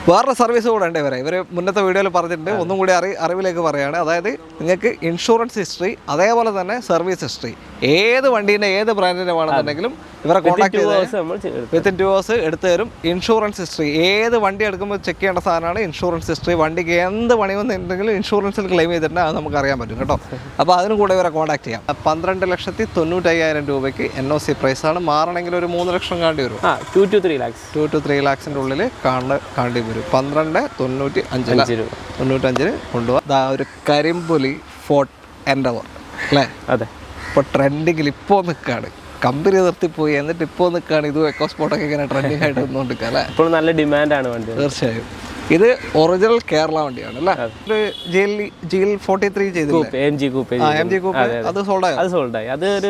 വേറെ സർവീസ് കൂടെ ഉണ്ട് ഇവർ മുന്നത്തെ വീഡിയോയിൽ പറഞ്ഞിട്ടുണ്ട്. ഒന്നും കൂടി അറിവിലേക്ക് പറയുകയാണ്. അതായത് നിങ്ങൾക്ക് ഇൻഷുറൻസ് ഹിസ്റ്ററി അതേപോലെ തന്നെ സർവീസ് ഹിസ്റ്ററി ഏത് വണ്ടീൻ്റെ ഏത് ബ്രാൻഡിൻ്റെ വേണമെന്നുണ്ടെങ്കിലും ഇവരെ കോൺടാക്ട് ചെയ്ത് വിത്തിൻ 2 hours എടുത്തു തരും. ഇൻഷുറൻസ് ഹിസ്റ്ററി ഏത് വണ്ടി എടുക്കുമ്പോൾ ചെക്ക് ചെയ്യേണ്ട സാധനമാണ് ഇൻഷുറൻസ് ഹിസ്റ്ററി. വണ്ടിക്ക് എന്ത് പണി വന്നിട്ടുണ്ടെങ്കിലും ഇൻഷുറൻസിൽ ക്ലെയിം ചെയ്തിട്ടുണ്ട്, അത് നമുക്ക് അറിയാൻ പറ്റും കേട്ടോ. അപ്പോൾ അതിനും കൂടെ ഇവരെ കോൺടാക്ട് ചെയ്യാം. 12,95,000 രൂപയ്ക്ക് NOC പ്രൈസാണ്. മാറണമെങ്കിൽ ഒരു 3 ലക്ഷം കാണ്ടി വരും. 2 to 3 lakhs 2 to 3 lakhs ഉള്ളിൽ കാണ്ടി വരും. 12,95,000 കൊണ്ടുപോകാം. ഒരു കരിമ്പുലി ഫോർട്ട് എൻഡവർ അല്ലേ? അതെ. ഇപ്പോൾ ട്രെൻഡിങ്ങിൽ ഇപ്പോൾ നിൽക്കുകയാണ്. കമ്പനി നിർത്തിപ്പോയി എന്നിട്ട് ഇപ്പോൾ നിൽക്കുകയാണ്. ഇത് എക്കോസ്പോർട്ടൊക്കെ ഇങ്ങനെ ട്രെൻഡിങ് ആയിട്ട് നിന്നുകൊണ്ടിരിക്കുക അല്ലേ? ഇപ്പോൾ നല്ല ഡിമാൻഡാണ് വണ്ടി. തീർച്ചയായും ഇത് ഒറിജിനൽ കേരള വണ്ടിയാണ് അല്ലേ? GL 43 ചെയ്തില്ലേ? MG കൂപ്പേ അത് സോൾഡായി. അത് ഒരു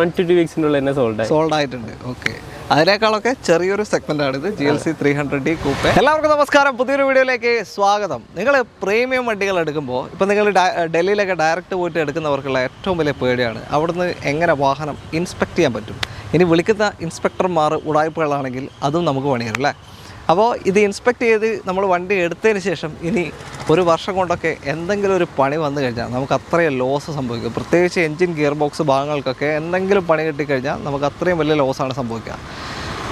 1 to 2 വീക്സിനുള്ളിൽ തന്നെ സോൾഡ് ആയിട്ടുണ്ട്. ഓക്കെ, അതിനേക്കാളൊക്കെ ചെറിയൊരു സെഗ്മെന്റ് ആണിത്. GLC 300D കൂപ്പേ. എല്ലാവർക്കും നമസ്കാരം, പുതിയൊരു വീഡിയോയിലേക്ക് സ്വാഗതം. നിങ്ങൾ പ്രീമിയം വണ്ടികൾ എടുക്കുമ്പോൾ ഇപ്പം നിങ്ങൾ ഡൽഹിയിലൊക്കെ ഡയറക്റ്റ് പോയിട്ട് എടുക്കുന്നവർക്കുള്ള ഏറ്റവും വലിയ പേടിയാണ് അവിടുന്ന് എങ്ങനെ വാഹനം ഇൻസ്പെക്ട് ചെയ്യാൻ പറ്റും. ഇനി വിളിക്കുന്ന ഇൻസ്പെക്ടർമാർ ഉടായ്പകളാണെങ്കിൽ അതും നമുക്ക് പണിയാറ് അല്ലേ? അപ്പോൾ ഇത് ഇൻസ്പെക്ട് ചെയ്ത് നമ്മൾ വണ്ടി എടുത്തതിന് ശേഷം ഇനി ഒരു വർഷം കൊണ്ടൊക്കെ എന്തെങ്കിലും ഒരു പണി വന്നു കഴിഞ്ഞാൽ നമുക്ക് അത്രയും ലോസ് സംഭവിക്കും. പ്രത്യേകിച്ച് എൻജിൻ ഗിയർ ബോക്സ് ഭാഗങ്ങൾക്കൊക്കെ എന്തെങ്കിലും പണി കിട്ടിക്കഴിഞ്ഞാൽ നമുക്ക് അത്രയും വലിയ ലോസാണ് സംഭവിക്കുക.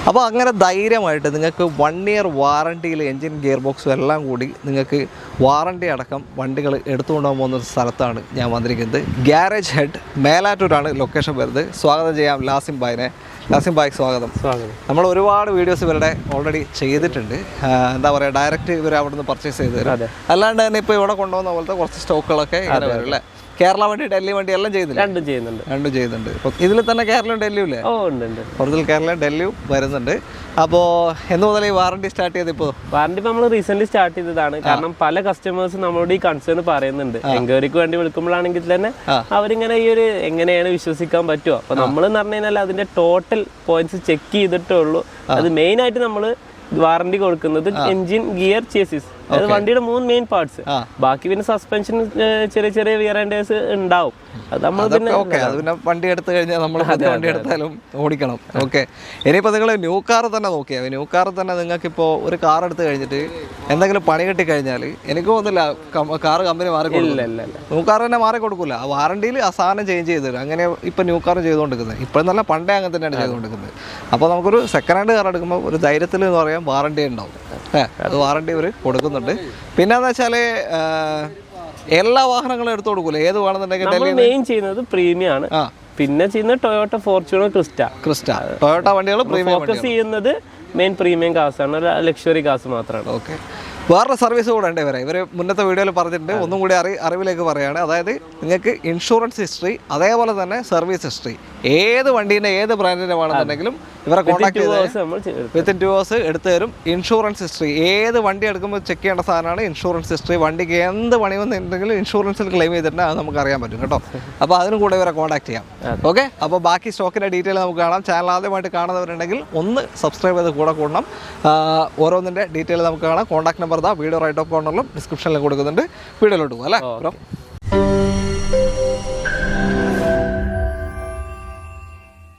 അപ്പോൾ അങ്ങനെ ധൈര്യമായിട്ട് നിങ്ങൾക്ക് 1 year വാറണ്ടിയിൽ എൻജിൻ ഗിയർ ബോക്സും എല്ലാം കൂടി നിങ്ങൾക്ക് വാറണ്ടി അടക്കം വണ്ടികൾ എടുത്തുകൊണ്ടു പോകുന്ന സ്ഥലത്താണ് ഞാൻ വന്നിരിക്കുന്നത്. ഗ്യാരേജ് ഹെഡ്, മേലാറ്റൂരാണ് ലൊക്കേഷൻ വരുന്നത്. സ്വാഗതം ചെയ്യാം ലാസിം ഭായിനെ. ലാസിം ഭായ് സ്വാഗതം. നമ്മൾ ഒരുപാട് വീഡിയോസ് ഇവരുടെ ഓൾറെഡി ചെയ്തിട്ടുണ്ട്. എന്താ പറയുക, ഡയറക്റ്റ് ഇവർ അവിടെ നിന്ന് പർച്ചേസ് ചെയ്ത് തരും. അല്ലാണ്ട് തന്നെ ഇപ്പോൾ ഇവിടെ കൊണ്ടുപോകുന്ന പോലത്തെ കുറച്ച് സ്റ്റോക്കുകളൊക്കെ ഇങ്ങനെ വരും അല്ലേ? കേരള വണ്ടി, ഡൽഹി വണ്ടി എല്ലാം ചെയ്യുന്നില്ല? രണ്ടും ചെയ്യുന്നുണ്ട്. അപ്പോൾ ഇതിൽ തന്നെ കേരളവും ഡൽഹിയും ഇല്ലേ? ഒറിജിനൽ കേരളവും ഡൽഹിയും വരുന്നുണ്ട്. അപ്പോൾ എന്ന് മുതൽ ഈ വാറണ്ടി സ്റ്റാർട്ട് ചെയ്ത്? ഇപ്പോൾ വാറണ്ടി നമ്മൾ റീസെന്റ് സ്റ്റാർട്ട് ചെയ്തതാണ്. കാരണം പല കസ്റ്റമേഴ്സും നമ്മളോട് ഈ കൺസേൺ പറയുന്നുണ്ട്. എൻക്വയറിക്ക് വേണ്ടി വിളിക്കുമ്പോഴാണെങ്കിൽ തന്നെ അവരിങ്ങനെ ഈ ഒരു എങ്ങനെയാണ് വിശ്വസിക്കാൻ പറ്റുമോ? അപ്പോൾ നമ്മൾ എന്ന് പറഞ്ഞു കഴിഞ്ഞാൽ അതിന്റെ ടോട്ടൽ പോയിന്റ്സ് ചെക്ക് ചെയ്തിട്ടേ ഉള്ളൂ. അത് മെയിൻ ആയിട്ട് നമ്മൾ വാറണ്ടി കൊടുക്കുന്നത് എൻജിൻ, ഗിയർ, ചേസിസ്, അതായത് വണ്ടിയുടെ 3 മെയിൻ പാർട്സ്. ബാക്കി പിന്നെ സസ്പെൻഷൻ ചെറിയ ചെറിയ വിയർ ആൻഡ് ടയർസ് ഉണ്ടാവും. അത് നമ്മൾ പിന്നെ വണ്ടി എടുത്തു കഴിഞ്ഞാൽ നമ്മൾ വണ്ടി എടുത്താലും ഓടിക്കണം. ഓക്കെ, ഇനിയിപ്പോൾ നിങ്ങൾ ന്യൂ കാർ തന്നെ നോക്കിയാൽ ന്യൂ കാർ തന്നെ നിങ്ങൾക്കിപ്പോൾ ഒരു കാർ എടുത്തു കഴിഞ്ഞിട്ട് എന്തെങ്കിലും പണി കിട്ടി കഴിഞ്ഞാൽ എനിക്ക് തോന്നുന്നില്ല കാർ കമ്പനി മാറിക്കൊടുക്കില്ല. ന്യൂ കാർ തന്നെ മാറിക്കൊടുക്കില്ല. ആ വാറണ്ടിയിൽ ആ സാധനം ചേഞ്ച് ചെയ്ത് തരും. അങ്ങനെ ഇപ്പം ന്യൂ കാർ ചെയ്തുകൊണ്ടിരിക്കുന്നത്. ഇപ്പോഴും നല്ല പണ്ടേ അങ്ങനെ തന്നെയാണ് ചെയ്തുകൊണ്ടിരിക്കുന്നത്. അപ്പോൾ നമുക്കൊരു സെക്കൻഡ് ഹാൻഡ് കാർ എടുക്കുമ്പോൾ ഒരു ധൈര്യത്തിൽ എന്ന് പറയാൻ വാറണ്ടി ഉണ്ടാവും. അത് വാറണ്ടി അവർ കൊടുക്കുന്നുണ്ട്. പിന്നെന്ന് വെച്ചാല് എല്ലാ വാഹനങ്ങളും എടുത്തു കൊടുക്കൂല. ഏത് വേണമെന്നുണ്ടെങ്കിൽ മെയിൻ ചെയ്യുന്നത് പ്രീമിയം ആണ്. പിന്നെ ചെയ്യുന്നത് ടൊയോട്ട, ഫോർച്യൂണർ, ക്രിസ്റ്റ ടൊയോട്ട വണ്ടികൾ ഫോക്കസ് ചെയ്യുന്നത് മെയിൻ പ്രീമിയം കാസ് ആണ്, ലക്ഷറി കാസ് മാത്രമാണ്. ഓക്കെ, വേറെ സർവീസ് കൂടെ ഉണ്ട് ഇവർ മുന്നത്തെ വീഡിയോയിൽ പറഞ്ഞിട്ടുണ്ട്. ഒന്നും കൂടി അറിവിലേക്ക് പറയുകയാണ്. അതായത് നിങ്ങൾക്ക് ഇൻഷുറൻസ് ഹിസ്റ്ററി അതേപോലെ തന്നെ സർവീസ് ഹിസ്റ്ററി ഏത് വണ്ടീൻ്റെ ഏത് ബ്രാൻഡിൻ്റെ വേണമെന്നുണ്ടെങ്കിലും ഇവരെ കോൺടാക്ട് ചെയ്ത് വിത്തിൻ 2 hours എടുത്തു തരും. ഇൻഷുറൻസ് ഹിസ്റ്ററി ഏത് വണ്ടി എടുക്കുമ്പോൾ ചെക്ക് ചെയ്യേണ്ട സാധനമാണ് ഇൻഷുറൻസ് ഹിസ്റ്ററി. വണ്ടിക്ക് എന്ത് പണി വന്നിട്ടുണ്ടെങ്കിലും ഇൻഷുറൻസിൽ ക്ലെയിം ചെയ്തിട്ടുണ്ട്, അത് നമുക്ക് അറിയാൻ പറ്റും കേട്ടോ. അപ്പോൾ അതിനും കൂടെ ഇവരെ കോൺടാക്ട് ചെയ്യാം. ഓക്കെ, അപ്പോൾ ബാക്കി സ്റ്റോക്കിൻ്റെ ഡീറ്റെയിൽ നമുക്ക് കാണാം. ചാനൽ ആദ്യമായിട്ട് കാണുന്നവരുണ്ടെങ്കിൽ ഒന്ന് സബ്സ്ക്രൈബ് ചെയ്ത് കൂടണം. ഓരോന്നിൻ്റെ ഡീറ്റെയിൽ നമുക്ക് കാണാം. Contact number video right of കോർണറിലും ഡിസ്ക്രിപ്ഷനിലും കൊടുക്കുന്നുണ്ട്. വീഡിയോയിലോട്ട് പോകും അല്ലേ ബ്രോ?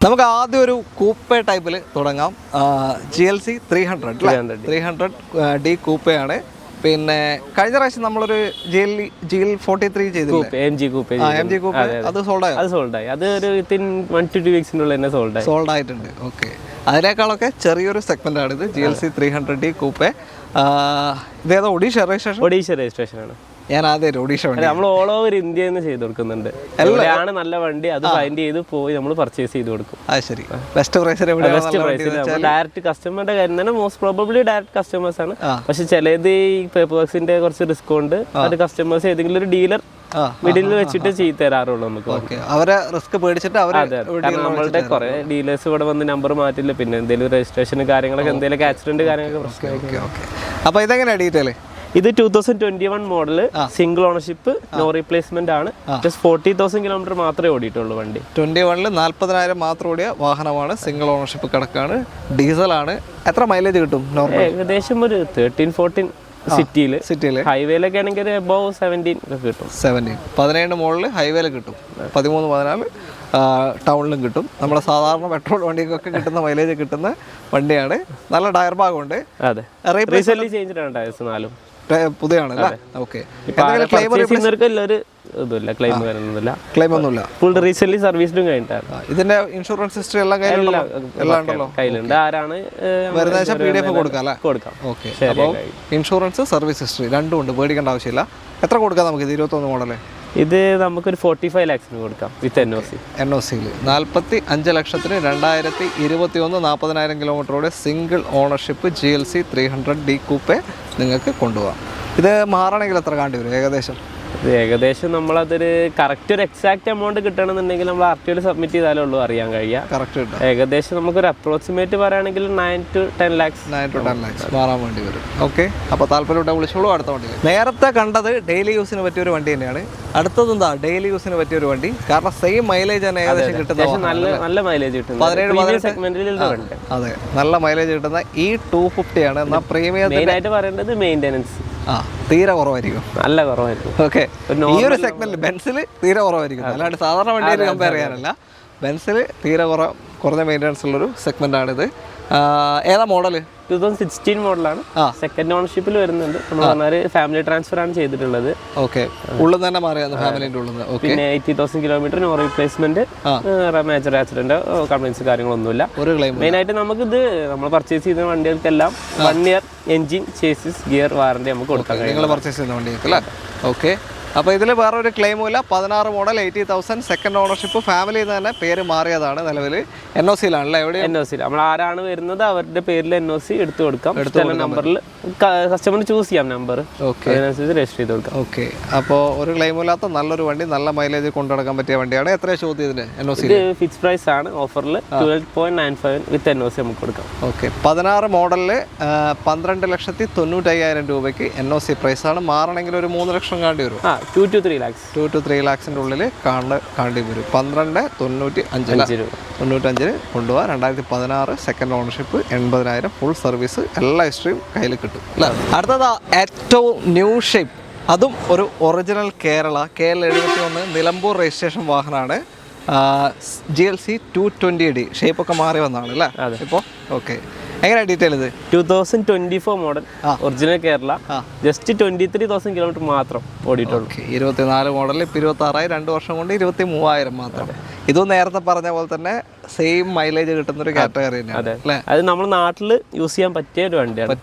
നമുക്ക് ആദ്യം ഒരു കൂപ്പേ ടൈപ്പിൽ തുടങ്ങാം. GLC 300D കൂപ്പയാണ്. പിന്നെ കഴിഞ്ഞ പ്രാവശ്യം നമ്മളൊരു GL 43 ചെയ്തില്ലേ? MG കൂപ്പേ അത് സോൾഡായി. അത് ഒരു 1 to 2 വീക്സിനുള്ളിൽ തന്നെ സോൾഡ് ആയിട്ടുണ്ട്. ഓക്കെ, അതിനേക്കാളൊക്കെ ചെറിയൊരു സെഗ്മെന്റ് ആണിത്. GLC 300D coupe. ഇതേതോ ഒഡീഷ രജിസ്ട്രേഷൻ ആണ്. ഞാൻ ആദ്യം ഒഡീഷ വണ്ടി നമ്മൾ ഓൾ ഓവർ ഇന്ത്യയിൽ നിന്ന് ചെയ്ത് കൊടുക്കുന്നുണ്ട്. എവിടെയാണ് നല്ല വണ്ടി അത് ഫൈൻഡ് ചെയ്ത് പോയി നമ്മൾ പർച്ചേസ് ചെയ്ത് കൊടുക്കും. ശരി, ബെസ്റ്റ് പ്രൈസിൽ ഡയറക്റ്റ് കസ്റ്റമറുടെ കാര്യം തന്നെ മോസ്റ്റ് പ്രോബബ്ലി ഡയറക്റ്റ് കസ്റ്റമേഴ്സ് ആണ്. പക്ഷെ ചിലത് ഈ പേപ്പർ വർക്സിന്റെ കുറച്ച് റിസ്ക് കൊണ്ട് അത് കസ്റ്റമേഴ്സ് ഏതെങ്കിലും ഒരു ഡീലർ മിഡിൽ വെച്ചിട്ട് ചെയ്ത് തരാറുള്ളൂ നമുക്ക്. അവരെ റിസ്ക് പേടിച്ചിട്ട് നമ്മളുടെ കുറെ ഡീലേഴ്സ് ഇവിടെ വന്ന് നമ്പർ മാറ്റില്ല. പിന്നെ എന്തെങ്കിലും രജിസ്ട്രേഷൻ കാര്യങ്ങളൊക്കെ എന്തെങ്കിലും ആക്സിഡന്റ് കാര്യങ്ങളൊക്കെ പ്രശ്നം. അപ്പൊ ഇതെങ്ങനെയാ ഡീറ്റെയിൽ? ഇത് 2021 model, single ownership, no replacement ആണ്. ജസ്റ്റ് 40,000 കിലോമീറ്റർ മാത്രമേ ഓടിയിട്ടുള്ളൂ വണ്ടി. 21 40,000 മാത്രം ഓടിയ വാഹനമാണ്. സിംഗിൾ ഓണർഷിപ്പ് കിടക്കാണ്. ഡീസലാണ്. എത്ര മൈലേജ് കിട്ടും? ഏകദേശം ഒരു 13-14 സിറ്റിയില്. ഹൈവേയിലൊക്കെ ആണെങ്കിൽ അബവ് 17 കിട്ടും. 17 മുകളിൽ ഹൈവേയിൽ കിട്ടും. 13-14 ടൗണിലും കിട്ടും. നമ്മുടെ സാധാരണ പെട്രോൾ വണ്ടിക്കൊക്കെ കിട്ടുന്ന മൈലേജ് കിട്ടുന്ന വണ്ടിയാണ്. നല്ല ടയർ ഭാഗമുണ്ട്. അതെ, റീസെന്റ് ചേഞ്ച് ആണ് ടയർസ് 4 പുതിയാണ് അല്ലേ? ഓക്കെ. ക്ലെയിം ഒന്നുമില്ല. ഫുൾ റീസെന്റ് സർവീസിലും കഴിഞ്ഞിട്ടാണ്. ഇതിന്റെ ഇൻഷുറൻസ് ഹിസ്റ്ററി എല്ലാം കയ്യിലുണ്ട്. ആരാണ് വരുന്ന PDF കൊടുക്കാം അല്ലേ? കൊടുക്കാം. ഓക്കെ. അപ്പോൾ ഇൻഷുറൻസ് സർവീസ് ഹിസ്റ്ററി രണ്ടും ഉണ്ട്, പേടിക്കേണ്ട ആവശ്യമില്ല. എത്ര കൊടുക്കാം നമുക്ക് ഇത്? 21 മോഡല്. ഇത് നമുക്കൊരു 45 lakhsന് കൊടുക്കാം വിത്ത് NOC. 45 ലക്ഷത്തിന് 2021 40,000 കിലോമീറ്ററോടെ single ownership GLC 300D coupe നിങ്ങൾക്ക് കൊണ്ടുപോകാം. ഇത് മാറണമെങ്കിൽ എത്ര കാണ്ടി വരും ഏകദേശം? ഏകദേശം നമ്മളതൊരു കറക്റ്റ് ഒരു എക്സാക്ട് എമൗണ്ട് കിട്ടണമെന്നുണ്ടെങ്കിൽ നമ്മൾ RTO സബ്മിറ്റ് ചെയ്താലേ ഉള്ളൂ അറിയാൻ കഴിയുക. കറക്റ്റ് കിട്ടും. ഏകദേശം നമുക്കൊരു അപ്രോക്സിമേറ്റ് പറയുകയാണെങ്കിൽ 9 to 10 lakhs മാറാൻ വേണ്ടി വരും. ഓക്കെ. അപ്പോൾ താല്പര്യപ്പെട്ട വിളിച്ചോളൂ. അടുത്ത വണ്ടി നേരത്തെ കണ്ടത് ഡെയിലി യൂസിന് പറ്റിയ ഒരു വണ്ടി തന്നെയാണ്. അടുത്തത് എന്താ ഡെയിലി യൂസിന് പറ്റിയ ഒരു വണ്ടി, കാരണം സെയിം മൈലേജ് തന്നെ ഏകദേശം കിട്ടുന്ന നല്ല മൈലേജ് കിട്ടും. 17 സെഗ്മെന്റിൽ അതെ നല്ല മൈലേജ് കിട്ടുന്ന ഈ 250 ആണ്. എന്നാൽ പ്രീമിയം മെയിൻ ആയിട്ട് പറയേണ്ടത് മെയിൻ്റെനൻസ് തീരെ കുറവായിരിക്കും. നല്ല കുറവായിരിക്കും. ഓക്കെ. ഈ ഒരു സെഗ്മെന്റിൽ ബെൻസിൽ തീരെ കുറവായിരിക്കും. അല്ലാണ്ട് സാധാരണ വണ്ടിയിൽ കമ്പയർ ചെയ്യാനല്ല, ബെൻസിൽ തീരെ കുറഞ്ഞ മെയിൻ്റെനൻസ് ഉള്ളൊരു സെഗ്മെന്റാണിത്. ഏതാ മോഡല്? 2016 മോഡലാണ്. സെക്കൻഡ് ഓണർഷിപ്പിൽ വരുന്നുണ്ട്. നമ്മൾ പറഞ്ഞാൽ ഫാമിലി ട്രാൻസ്ഫർ ആണ് ചെയ്തിട്ടുള്ളത്. ഓക്കെ. ഉള്ളിൽ തന്നെ മാറിയാണ് ഫാമിലിന്റെ ഉള്ളിൽ. പിന്നെ 80,000 kilometre, no replacement, major accident complaints കാര്യങ്ങളൊന്നുമില്ല. മെയിൻ ആയിട്ട് നമുക്കിത് നമ്മൾ പർച്ചേസ് ചെയ്യുന്ന വണ്ടികൾക്കെല്ലാം 1 year engine, chassis, gear warranty നമുക്ക് കൊടുക്കാൻ കഴിയും. നിങ്ങൾ പർച്ചേസ് ചെയ്യുന്ന വണ്ടികൾക്ക് അല്ലേ? ഓക്കെ. അപ്പോൾ ഇതിൽ വേറെ ഒരു ക്ലെയിമും ഇല്ല. 16 മോഡൽ, 80,000, സെക്കൻഡ് ഓണർഷിപ്പ്, ഫാമിലി തന്നെ പേര് മാറിയതാണ്. നിലവിൽ NOC-യിലാണല്ലേ? എവിടെ NOC? നമ്മൾ ആരാണ് വരുന്നത് അവരുടെ പേരിൽ NOC എടുത്തു കൊടുക്കാം. നമ്പറിൽ കസ്റ്റമർ ചൂസ് ചെയ്യാം നമ്പർ. ഓക്കെ. അതിനനുസരിച്ച് രജിസ്റ്റർ ചെയ്ത് കൊടുക്കാം. ഓക്കെ. അപ്പോൾ ഒരു ക്ലെയിമും ഇല്ലാത്ത നല്ലൊരു വണ്ടി, നല്ല മൈലേജ് കൊണ്ടുനടക്കാൻ പറ്റിയ വണ്ടിയാണ്. എത്രയാണ് ചോദ്യം ഇതിന്? NOC ഫിക്സ് പ്രൈസ് ആണ്. ഓഫറിൽ 12.95 വിത്ത് NOC നമുക്ക് കൊടുക്കാം. ഓക്കെ. 16 മോഡലിൽ 12,95,000 രൂപയ്ക്ക് NOC പ്രൈസാണ്. മാറണമെങ്കിൽ ഒരു 3 ലക്ഷം കാണ്ടി വരും. 2 to 3 lakhs. 2 to 3 lakhsന്റെ ഉള്ളിൽ കാണ്ടി വരും. 12.95 കൊണ്ടുപോകാം. 2016 സെക്കൻഡ് ഓണർഷിപ്പ്, 80,000 ഫുൾ സർവീസ്, എല്ലാ ഹിസ്റ്ററിയും കയ്യിൽ കിട്ടും അല്ലേ? അടുത്തത് ഏറ്റവും ന്യൂ ഷേപ്പ്, അതും ഒരു original Kerala KL 71 Nilambur registration വാഹനമാണ്. GLC 220D. ഷേപ്പൊക്കെ മാറി വന്നതാണ് അല്ലേ ഇപ്പോൾ? ഓക്കെ. എങ്ങനെയാണ് ഡീറ്റെയിൽ ഇത്? 2024 model, original Kerala, just 23,000 kilometre മാത്രം ഓടിയിട്ടുള്ളൂ. 24 മോഡൽ, ഇപ്പോൾ 26 2 വർഷം കൊണ്ട് 23,000 മാത്രം. ഇതും നേരത്തെ പറഞ്ഞ പോലെ തന്നെ സെയിം മൈലേജ് കിട്ടുന്ന ഒരു കാറ്റഗറി തന്നെയാണ് അല്ലേ? അത് നമ്മൾ നാട്ടിൽ യൂസ് ചെയ്യാൻ പറ്റിയ ഒരു വണ്ടിയാണ്.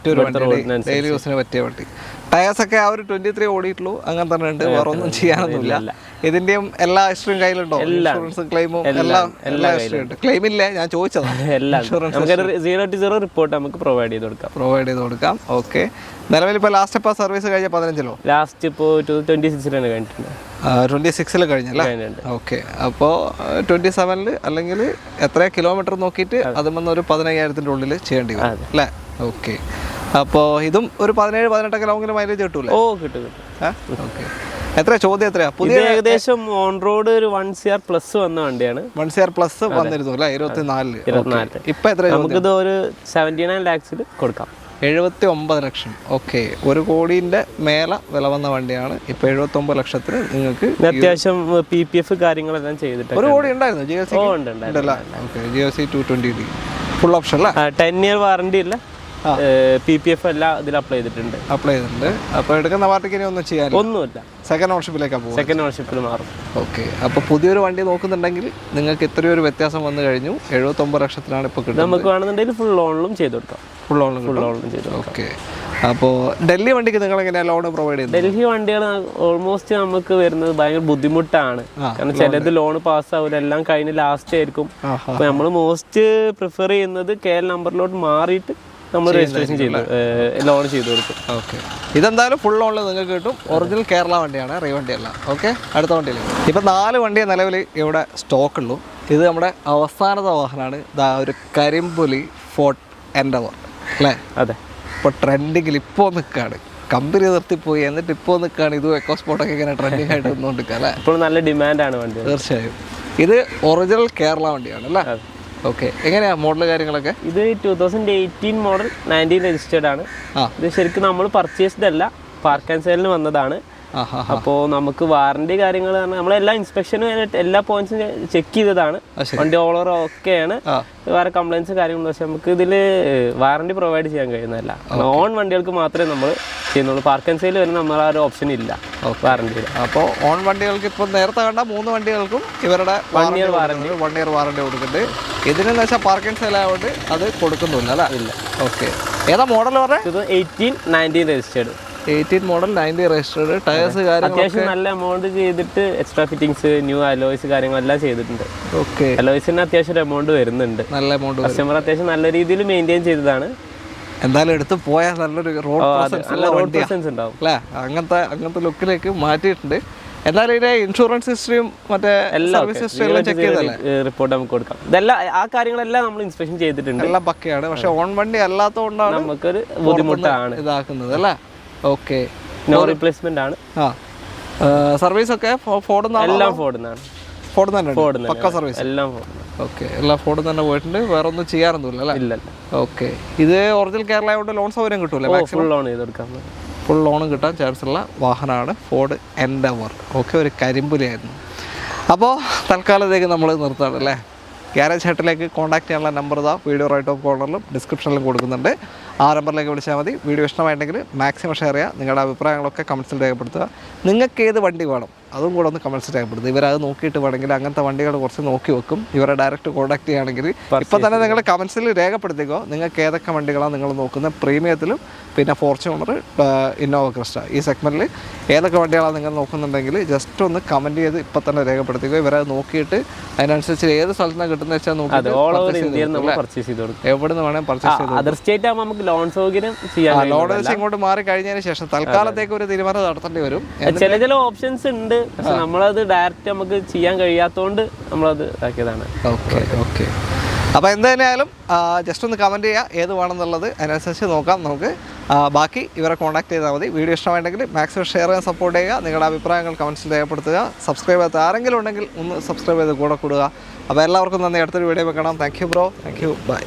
ഡെയിലി യൂസിന് പറ്റിയ വണ്ടി. ടയേഴ്സ് ഒക്കെ ആ ഒരു 23 ഓടിയിട്ടുള്ളൂ, അങ്ങനെ തന്നെ ഉണ്ട്. വേറെ ഒന്നും ചെയ്യാനൊന്നുമില്ല. ഇതിന്റെയും എല്ലാ ഹിസ്റ്ററിയും കയ്യിലുണ്ടോ? ഇൻഷുറൻസ് ക്ലെയിമും എല്ലാ ഹിസ്റ്ററി ഉണ്ട്. ക്ലെയിം ഇല്ല, ഞാൻ ചോദിച്ചതാണ്. 0 to 0 റിപ്പോർട്ട് നമുക്ക് പ്രൊവൈഡ് ചെയ്ത് കൊടുക്കാം. ഓക്കെ. നിലവിൽ ഇപ്പോൾ ലാസ്റ്റ് ഇപ്പോൾ സർവീസ് കഴിഞ്ഞ 15 ലാസ്റ്റ് ഇപ്പോൾ 26 കഴിഞ്ഞിട്ടുണ്ട്. 26 കഴിഞ്ഞല്ലേ? ഓക്കെ. അപ്പോൾ 27 അല്ലെങ്കിൽ എത്ര കിലോമീറ്റർ നോക്കിയിട്ട് അതുമെന്ന് ഒരു 15,000 ഉള്ളിൽ ചെയ്യേണ്ടി വരും അല്ലേ? ഓക്കെ. അപ്പോൾ ഇതും ഒരു 17-18 കിലോമീറ്റർ മൈലേജ് കിട്ടൂലേ? ഓ കിട്ടും. ഓക്കെ. എത്ര ചോദ്യം എത്രയാ? പുതിയ ഏകദേശം ഓൺ റോഡ് ഒരു 1 CR പ്ലസ് വന്ന വണ്ടിയാണ്. 1 CR പ്ലസ് വന്നിരുന്നു അല്ലേ? 24. ഇപ്പൊ എത്ര? നമുക്കിത് ഒരു 79 lakhsൽ കൊടുക്കാം. 79 ലക്ഷം. ഓക്കെ. 1 കോടിന്റെ മേലെ വില വന്ന വണ്ടിയാണ്. ഇപ്പൊ 79 ലക്ഷത്തിന് നിങ്ങൾക്ക് അത്യാവശ്യം PPF കാര്യങ്ങളെല്ലാം ചെയ്തിട്ട്. 1 കോടി ഉണ്ടായിരുന്നു GLC? GLC 220D full option അല്ലേ? 10 year വാറന്റി ഇല്ല. PPF എല്ലാം ഇതിൽ അപ്ലൈ ചെയ്തിട്ടുണ്ട്. അപ്പോൾ എടുക്കുന്ന പാർട്ടിക്ക് ഇനി ഒന്നും ചെയ്യാൻ ഒന്നുമില്ല. സെക്കൻഡ് ഓണർഷിപ്പിലേക്കാണ് പോകും. സെക്കൻഡ് ഓണർഷിപ്പിൽ മാറും. ഓക്കെ. അപ്പോൾ പുതിയൊരു വണ്ടി നോക്കുന്നുണ്ടെങ്കിൽ നിങ്ങൾക്ക് ഇത്രയൊരു വ്യത്യാസം വന്നു കഴിഞ്ഞു. 79 ലക്ഷത്തിനാണ് ഇപ്പോൾ കിട്ടുന്നത്. നമുക്ക് വേണമെന്നുണ്ടെങ്കിൽ ഫുൾ ലോണിലും ചെയ്ത് കൊടുക്കാം. ഫുൾ ലോണിലും ചെയ്ത്. ഓക്കെ. അപ്പോൾ ഡൽഹി വണ്ടിക്ക് നിങ്ങൾ എങ്ങനെയാണ് ലോൺ പ്രൊവൈഡ് ചെയ്യുന്നത്? ഡൽഹി വണ്ടികൾ ഓൾമോസ്റ്റ് നമുക്ക് വരുന്നത് ഭയങ്കര ബുദ്ധിമുട്ടാണ്. കാരണം ചിലത് ലോൺ പാസ്സാവില്ല, എല്ലാം കഴിഞ്ഞ് ലാസ്റ്റ് ആയിരിക്കും. അപ്പോൾ നമ്മൾ മോസ്റ്റ് പ്രിഫർ ചെയ്യുന്നത് KL നമ്പറിലോട്ട് മാറിയിട്ട് നമ്മൾ രജിസ്ട്രേഷൻ ചെയ്ത് ലോൺ ചെയ്ത് കൊടുക്കും. ഓക്കെ. ഇതെന്തായാലും ഫുൾ ലോണിൽ നിങ്ങൾക്ക് കിട്ടും. ഒറിജിനൽ കേരള വണ്ടിയാണ്, റീ വണ്ടിയല്ല. ഓക്കെ. അടുത്ത വണ്ടിയിൽ ഇപ്പം 4 വണ്ടിയെ നിലവിൽ ഇവിടെ സ്റ്റോക്കുള്ളൂ. ഇത് നമ്മുടെ അവസാനത്തെ വാഹനമാണ്. ഒരു കരിമ്പുലി ഫോർട്ട് എൻഡവർ അല്ലേ? അതെ. ഇപ്പോൾ ട്രെൻഡിങ്ങിൽ ഇപ്പോൾ നിൽക്കുകയാണ്. കമ്പനി നിർത്തിപ്പോയി, എന്നിട്ട് ഇപ്പോൾ നിൽക്കുകയാണ്. ഇതും എക്കോസ്പോർട്ടൊക്കെ ഇങ്ങനെ ട്രെൻഡിങ് ആയിട്ട് നിന്നുകൊണ്ടിരിക്കുക അല്ലേ? ഇപ്പോൾ നല്ല ഡിമാൻഡാണ് വണ്ടി. തീർച്ചയായും. ഇത് ഒറിജിനൽ കേരള വണ്ടിയാണ് അല്ലേ? ഓക്കെ. എങ്ങനെയാണ് മോഡൽ കാര്യങ്ങളൊക്കെ? ഇത് 2018 മോഡൽ, 19 രജിസ്റ്റേർഡ് ആണ്. ഇത് ശരിക്കും നമ്മൾ പർച്ചേസ്ഡ് അല്ല, പാർക്ക് ആൻഡ് സെയിലിന് വന്നതാണ്. അപ്പോൾ നമുക്ക് വാറണ്ടി കാര്യങ്ങൾ നമ്മളെല്ലാ ഇൻസ്പെക്ഷനും എല്ലാ പോയിന്റ്സും ചെക്ക് ചെയ്തതാണ്. വണ്ടി ഓളർ ഒക്കെയാണ്, വേറെ കംപ്ലൈൻസ് കാര്യങ്ങളും. പക്ഷെ നമുക്ക് ഇതിൽ വാറണ്ടി പ്രൊവൈഡ് ചെയ്യാൻ കഴിയുന്നതല്ല. ഓൺ വണ്ടികൾക്ക് മാത്രമേ നമ്മൾ ചെയ്യുന്നുള്ളൂ. പാർക്ക് ആൻഡ് സെയിൽ വരുന്ന നമ്മൾ ആ ഒരു ഓപ്ഷൻ ഇല്ല വാറണ്ടിയിൽ. അപ്പോൾ ഓൺ വണ്ടികൾക്ക് ഇപ്പോൾ നേരത്തെ കണ്ട 3 വണ്ടികൾക്കും ഇവരുടെ 1 ഇയർ വാറണ്ടി കൊടുക്കുന്നുണ്ട്. ഇതിനെന്ന് വെച്ചാൽ പാർക്ക് ആൻഡ് സെയിൽ ആയതുകൊണ്ട് അത് കൊടുക്കുന്നില്ല അല്ലേ? ഇല്ല. ഓക്കെ, ഏതാ മോഡൽ പറഞ്ഞത്? ഇത് 18-19 രജിസ്റ്റേർഡ്. 18 model 90 registered. ടയേഴ്സ് അത്യാവശ്യം നല്ല എമൗണ്ട് ചെയ്തിട്ട് എക്സ്ട്രാ ഫിറ്റിംഗ്സ്, ന്യൂ അലോയ്സ് കാര്യങ്ങളെല്ലാം ചെയ്തിട്ടുണ്ട്. ഓക്കെ, അലോയ്സിന് അത്യാവശ്യം എമൗണ്ട് വരുന്നുണ്ട്. നല്ല എമൗണ്ട്. കസ്റ്റമർ അത്യാവശ്യം നല്ല രീതിയിൽ മെയിൻറ്റെയിൻ ചെയ്തതാണ്. എന്തായാലും എടുത്ത് പോയാൽ നല്ലൊരു റോഡ് പ്രസൻസ് ഉണ്ടാവും അല്ലേ? അങ്ങനത്തെ ലുക്കിലേക്ക് മാറ്റിയിട്ടുണ്ട്. എന്നാലും ഇതിന്റെ ഇൻഷുറൻസ് ഹിസ്റ്ററിയും മറ്റേ സർവീസ് ഹിസ്റ്ററി എല്ലാം ചെക്ക് ചെയ്തല്ലേ റിപ്പോർട്ട് നമുക്ക് കൊടുക്കാം. ഇതെല്ലാം ആ കാര്യങ്ങളെല്ലാം നമ്മൾ ഇൻസ്പെക്ഷൻ ചെയ്തിട്ടുണ്ട്. എല്ലാം പക്കയാണ്. പക്ഷെ ഓൺ വണ്ടി അല്ലാത്തതുകൊണ്ടാണ് നമുക്കൊരു ബുദ്ധിമുട്ടാണ് ഇതാക്കുന്നത് അല്ലേ? ഓക്കെ, നോ റീപ്ലേസ്മെന്റ് ആണ്. സർവീസ് ഒക്കെ എല്ലാം ഫോർഡിനാണ്. പക്ക സർവീസ് എല്ലാം. ഓക്കെ, എല്ലാം ഫോർഡിൽ തന്നെ പോയിട്ടുണ്ട്. വേറെ ഒന്നും ചെയ്യാറൊന്നുമില്ല അല്ലേ? ഇല്ല. ഓക്കെ, ഇത് ഒറിജിനൽ കേരള ആയതുകൊണ്ട് ലോൺ സൗകര്യം കിട്ടൂല്ലേ? ഫുൾ ലോൺ ചെയ്ത് കൊടുക്കാം. ഫുൾ ലോൺ കിട്ടാൻ ചാൻസ് ഉള്ള വാഹനമാണ് ഫോർഡ് എൻഡവർ. ഓക്കെ, ഒരു കരിമ്പുലിയായിരുന്നു. അപ്പോൾ തൽക്കാലത്തേക്ക് നമ്മൾ നിർത്താണ് അല്ലേ? ഗ്യാരേജ് ഹട്ടിലേക്ക് കോൺടാക്ട് ചെയ്യാനുള്ള നമ്പർ ഇതാ വീഡിയോ റൈറ്റ് ഓഫ് കോർണറിലും ഡിസ്ക്രിപ്ഷനിലും കൊടുക്കുന്നുണ്ട്. ആ നമ്പറിലേക്ക് വിളിച്ചാൽ മതി. വീഡിയോ ഇഷ്ടമായിട്ടുണ്ടെങ്കിൽ മാക്സിമം ഷെയർ ചെയ്യുക. നിങ്ങളുടെ അഭിപ്രായങ്ങളൊക്കെ കമൻസിൽ രേഖപ്പെടുത്തുക. നിങ്ങൾക്ക് ഏത് വണ്ടി വേണം അതും കൂടെ ഒന്ന് കമൻസിൽ രേഖപ്പെടുത്തുക. ഇവരത് നോക്കിയിട്ട് വേണമെങ്കിൽ അങ്ങനത്തെ വണ്ടികൾ കുറച്ച് നോക്കി വെക്കും. ഇവരെ ഡയറക്റ്റ് കോൺടാക്ട് ചെയ്യുകയാണെങ്കിൽ ഇപ്പം തന്നെ നിങ്ങൾ കമൻസിൽ രേഖപ്പെടുത്തിക്കോ. നിങ്ങൾക്ക് ഏതൊക്കെ വണ്ടികളാണ് നിങ്ങൾ നോക്കുന്നത്? പ്രീമിയത്തിലും പിന്നെ ഫോർച്യൂണർ, ഇന്നോവ ക്രിസ്റ്റ, ഈ സെഗ്മെൻറ്റിൽ ഏതൊക്കെ വണ്ടികളാണ് നിങ്ങൾ നോക്കുന്നുണ്ടെങ്കിൽ ജസ്റ്റ് ഒന്ന് കമൻറ്റ് ചെയ്ത് ഇപ്പം തന്നെ രേഖപ്പെടുത്തിക്കോ. ഇവരത് നോക്കിയിട്ട് അതിനനുസരിച്ച് ഏത് സ്ഥലത്താണ് കിട്ടുന്നത് വെച്ചാൽ നോക്കി എവിടെ നിന്ന് വേണമെങ്കിൽ പർച്ചേസ് ചെയ്ത് ലോൺ സൗകര്യം ചെയ്യാം. ലോൺ ഇങ്ങോട്ട് മാറി കഴിഞ്ഞതിന് ശേഷം തൽക്കാലത്തേക്ക് ഒരു തീരുമാനം നടത്തേണ്ടി വരും. ചില ഓപ്ഷൻസ് ഉണ്ട്, പക്ഷെ നമ്മളത് ഡയറക്റ്റ് നമുക്ക് ചെയ്യാൻ കഴിയാത്തതുകൊണ്ട് നമ്മളത് ഇതാക്കിയതാണ്. ഓക്കെ. അപ്പോൾ എന്തായാലും ജസ്റ്റ് ഒന്ന് കമൻറ്റ് ചെയ്യുക ഏത് വേണമെന്നുള്ളത്. അതിനനുസരിച്ച് നോക്കാം നമുക്ക്. ബാക്കി ഇവരെ കോൺടാക്ട് ചെയ്താൽ മതി. വീഡിയോ ഇഷ്ടമായിട്ടുണ്ടെങ്കിൽ മാക്സിമം ഷെയർ ചെയ്യാൻ സപ്പോർട്ട് ചെയ്യുക. നിങ്ങളുടെ അഭിപ്രായങ്ങൾ കമൻസിൽ രേഖപ്പെടുത്തുക. സബ്സ്ക്രൈബ് ചെയ്യാത്ത ആരെങ്കിലും ഉണ്ടെങ്കിൽ ഒന്ന് സബ്സ്ക്രൈബ് ചെയ്ത് കൂടെ കൂടുക. അപ്പോൾ എല്ലാവർക്കും നന്ദി. അടുത്തൊരു വീഡിയോ വെക്കണം. Thank you bro. Thank you. By.